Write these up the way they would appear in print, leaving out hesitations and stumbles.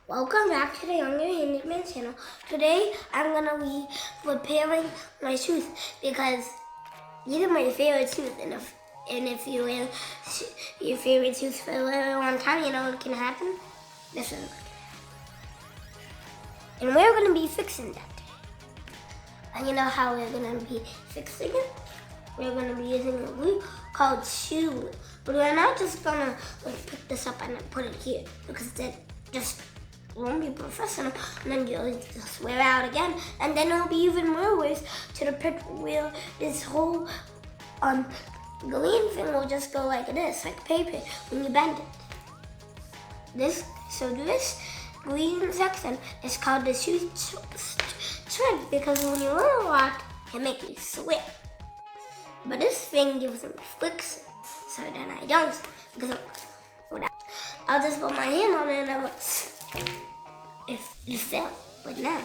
Welcome back to the Younger Handyman channel. Today I'm gonna be repairing my shoes because these are my favorite shoes, and if you wear your favorite shoes for a very long time, you know what can happen? This is what can happen. And we're gonna be fixing that today. And you know how we're gonna be fixing it? We're gonna be using a glue called shoe glue. But we're not just gonna pick this up and put it here because that just won't be professional, and then you'll just wear out again, and then there'll be even more ways to the pit where this whole green thing will just go like this, like paper, when you bend it. This green section is called the shoe trim because when you run a lot, it makes you sweat. But this thing gives them flicks, so then I don't, because I'll just put my hand on it and I won't. If you fell like that.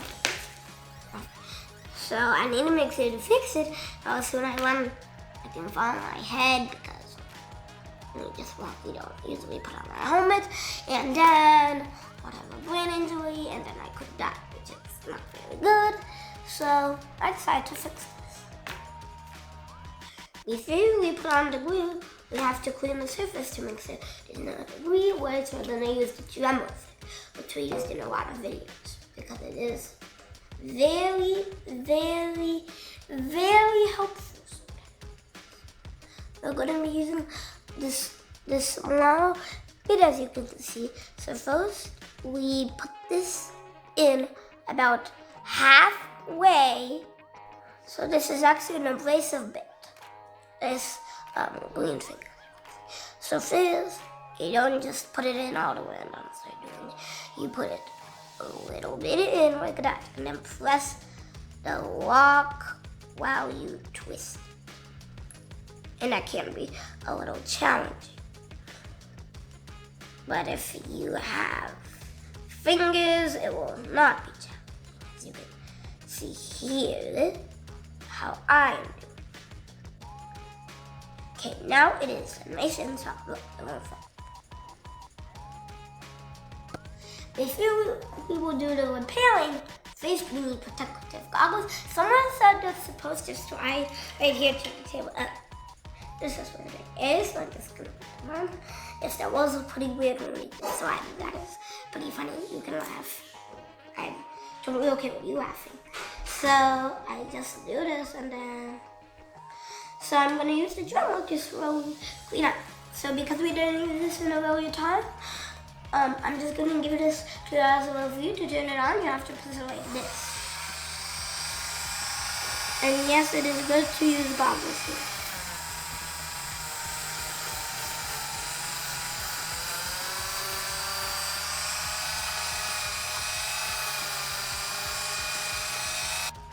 So I need to make sure to fix it, else when I run, I can fall on my head because we don't usually put on our helmet, and then I'll have a brain injury, and then I could die, which is not very good. So I decided to fix this. Before we put on the glue, we have to clean the surface to make sure there's no debris, which we're going to use the Dremel thing, which we used in a lot of videos because it is very, very, very helpful. We're going to be using this small bit, as you can see. So first, we put this in about halfway. So this is actually an abrasive bit. This green finger. So first, you don't just put it in all the way and start doing it. You put it a little bit in like that, and then press the lock while you twist. And that can be a little challenging. But if you have fingers, it will not be challenging. As you can see here, how I am doing. Okay, now it is nice and soft. Look, it won't fall. Before we will do the repairing, first we need protective goggles. Someone said they're supposed to slide right here to the table. This is what it is. I'm just gonna put them on. If that was pretty weird when we just slide, that is pretty funny. You can laugh. I'm totally okay with you laughing. So I just do this, and then so I'm gonna use the Dremel to slowly clean up. So because we didn't use this in a really time, I'm just gonna give this to you as a review. To turn it on, you have to press it like this. And yes, it is good to use goggles here.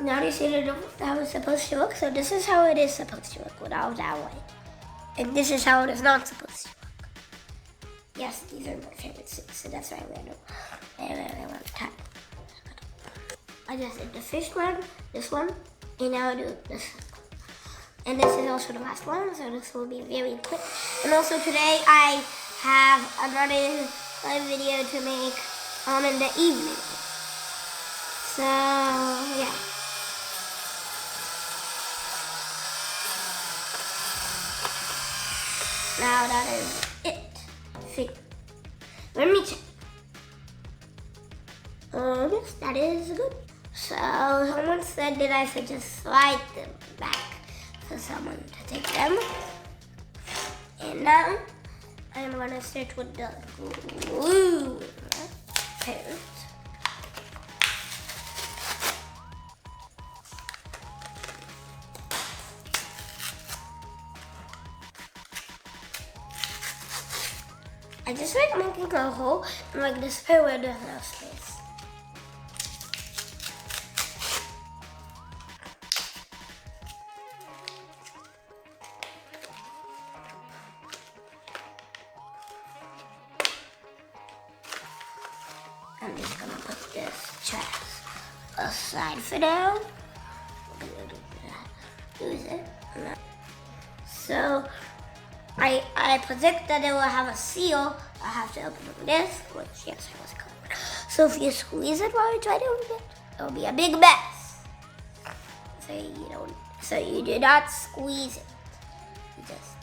Now you see how it's supposed to look. So this is how it is supposed to look without that way. And this is how it is not supposed to look. Yes, these are my favorite suits, so that's why I wear them every long time. I just did the first one, this one, and now I do this one. And this is also the last one, so this will be very quick. And also today I have another video to make in the evening. So, yeah. Now that is it. Let me check. Yes, that is good. So someone said that I should just slide them back for someone to take them. And now I'm gonna start with the glue first. I just like making a hole and like this pair where there's no space. I'm just gonna put this trash aside for now. We're gonna do that. Use it. So I predict that it will have a seal. I have to open up this, which yes, I was covered. So if you squeeze it while you're trying to open it, it'll be a big mess. So you do not squeeze it. You just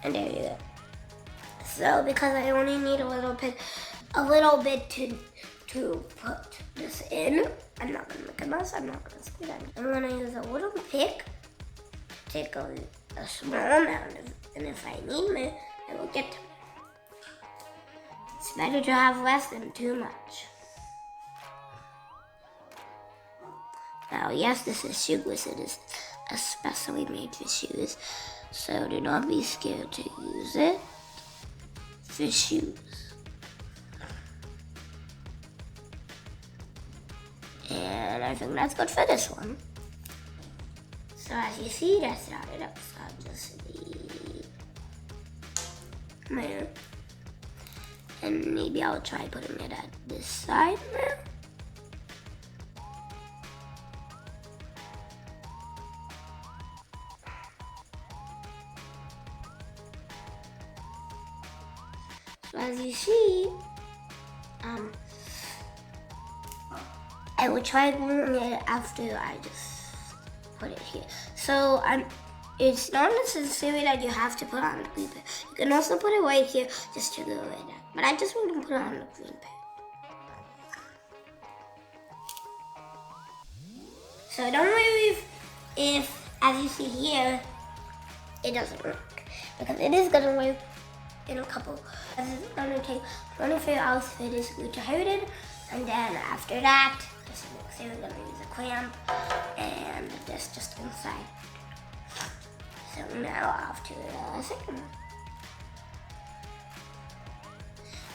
and there you go. So because I only need a little bit to put this in, I'm not gonna make a mess. I'm not gonna squeeze it. I'm gonna use a little pick. Take a small amount of, and if I need more, I will get to it. It's better to have less than too much. Now, yes, this is shoeless. It is especially made for shoes, so do not be scared to use it for shoes. And I think that's good for this one. So as you see, that started up. So I'll just leave there. And maybe I'll try putting it at this side now. So as you see, I will try gluing it after I just put it here. So it's not necessary that you have to put on the green paint. You can also put it right here just to glue it down. But I just want to put on the green paint. So don't worry if as you see here, it doesn't work. Because it is gonna work in a couple. It's gonna take one of your outfit is glued to it, and then after that, so we're gonna use a clamp and this just inside. So now off to the second one.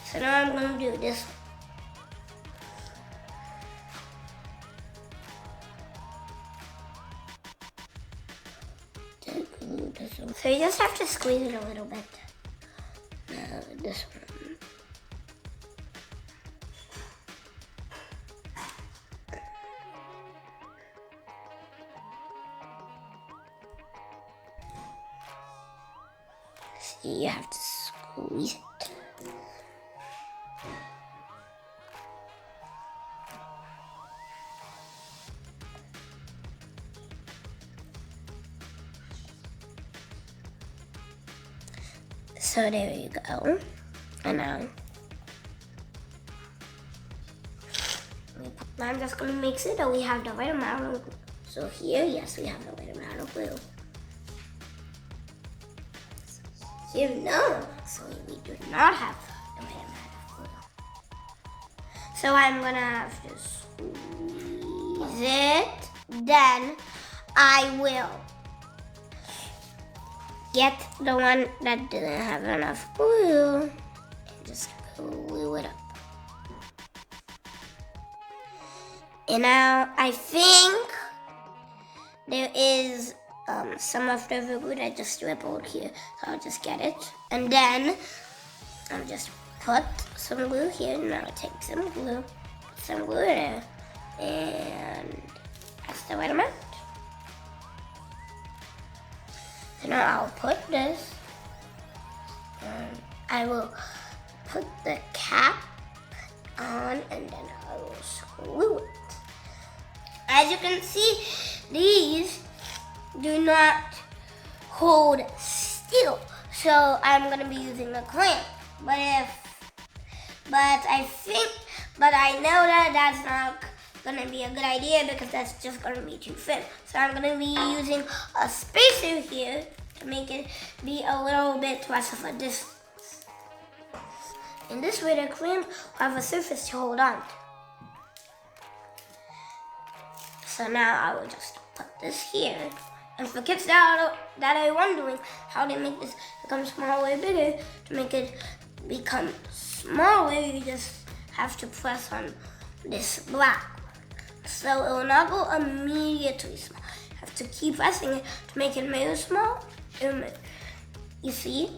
So now I'm gonna do this one. So you just have to squeeze it a little bit. This one. See, you have to squeeze it. So there you go. And now I'm just gonna make sure that we have the right amount of glue. So here, yes, we have the right amount of glue. Here, no, actually we do not have the right amount of glue. So I'm gonna have to squeeze it. Then I will get the one that didn't have enough glue and just glue it up. And now I think there is some leftover glue that just dribbled here. So I'll just get it. And then I'll just put some glue here. Now I'll take some glue, put some glue there. And that's the right amount. So now I'll put this. I will put the cap on and then I will screw it. As you can see, these do not hold still. So I'm gonna be using a clamp. But I know that that's not gonna be a good idea because that's just gonna be too thin. So I'm gonna be using a spacer here to make it be a little bit less of a distance. In this way, the clamp will have a surface to hold on to. So now I will just put this here. And for kids that are wondering how to make this become smaller or bigger, to make it become smaller, you just have to press on this black. So it will not go immediately small. You have to keep pressing it to make it very small. You see,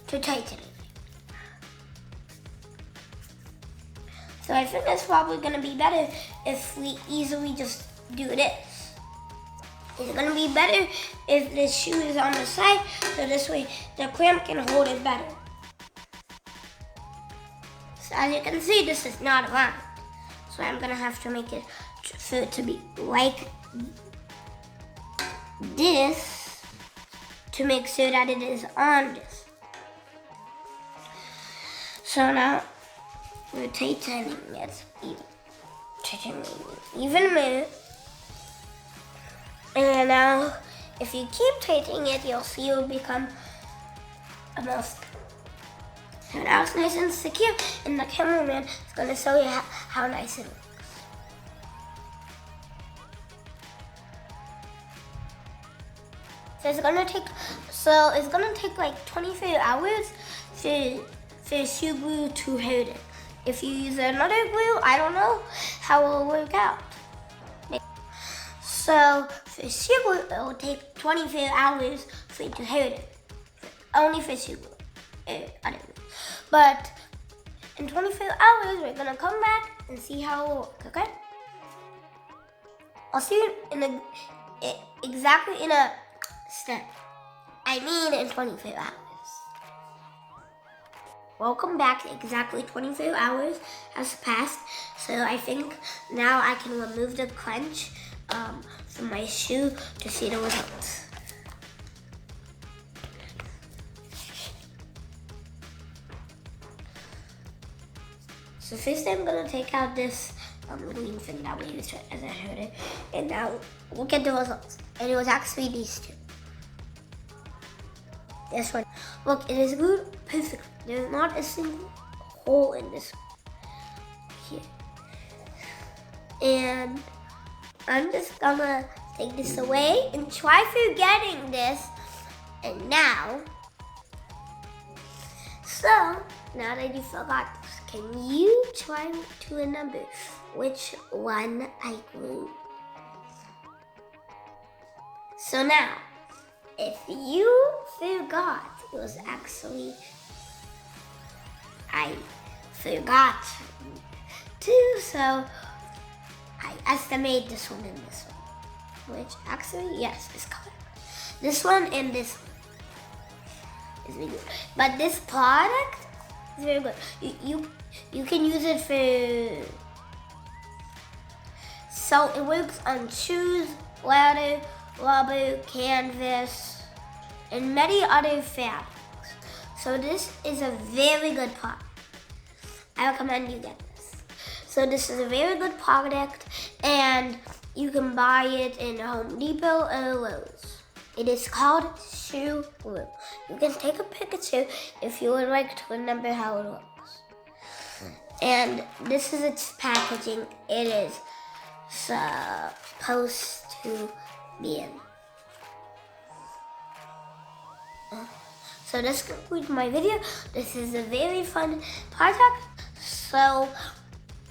to tighten it. So I think it's probably gonna be better if we easily just do this. It's gonna be better if the shoe is on the side, so this way the clamp can hold it better. So as you can see, this is not round. So I'm gonna have to make it for it to be like this to make sure that it is on this. So now we're tightening it even more. And now if you keep tightening it, you'll see it will become almost. So now it's nice and secure, and the cameraman is going to show you how nice it looks. So it's gonna take like 24 hours for shoe glue to hold it. If you use another glue, I don't know how it will work out. So for shoe glue, it will take 24 hours for it to hold it. Only for shoe glue. I don't know. But in 24 hours, we're gonna come back and see how it will work, okay? I'll see you exactly in a step. I mean in 24 hours. Welcome back. Exactly 24 hours has passed. So I think now I can remove the crunch from my shoe to see the results. So first I'm gonna take out this green thing that we used as a holder, and now look at the results. And it was actually these two. This one. Look, it is glued perfectly. There's not a single hole in this here. And I'm just gonna take this away and try forgetting this. And now, so now that you forgot this, can you try to remember which one I glued? So now, if you forgot, it was actually, I forgot too, so I estimate this one and this one, which actually, yes, is correct. This one and this one is really good. But this product is very good. You can use it for, so it works on shoes, leather, rubber, canvas, and many other fabrics. So this is a very good product. I recommend you get this. So this is a very good product, and you can buy it in Home Depot or Lowe's. It is called shoe glue. You can take a picture if you would like to remember how it looks. And this is its packaging. It is supposed to be in. So this concludes my video. This is a very fun project. So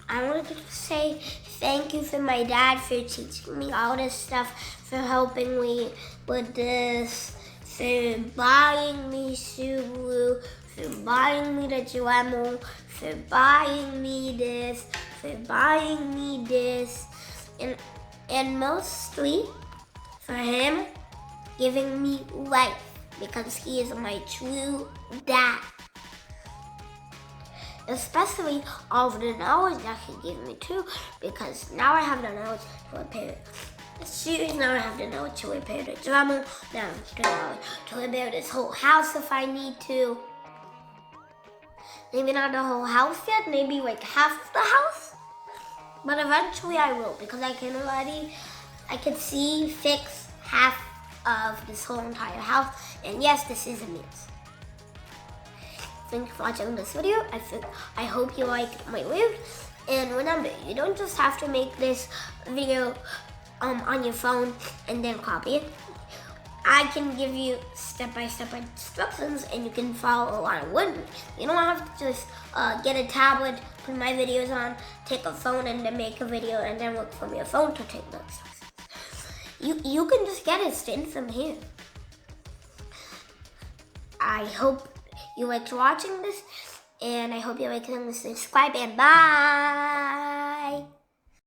I wanted to say thank you for my dad for teaching me all this stuff, for helping me with this, for buying me shoe glue, for buying me the Dremel, for buying me this, for buying me this, and mostly for him giving me life, because he is my true dad. Especially all of the knowledge that he gave me too, because now I have the knowledge to repair the shoes, now I have the knowledge to repair the Dremel, now I have the knowledge to repair this whole house if I need to. Maybe not the whole house yet, maybe like half of the house, but eventually I will, because I can fix half of this whole entire house, and yes, this is a mess. Thank you for watching this video. I hope you liked my review. And remember, you don't just have to make this video on your phone and then copy it. I can give you step-by-step instructions and you can follow along with me. You don't have to just get a tablet, put my videos on, take a phone and then make a video and then look from your phone to take the instructions. You can just get it straight from here. I hope you liked watching this, and I hope you like to subscribe, and bye!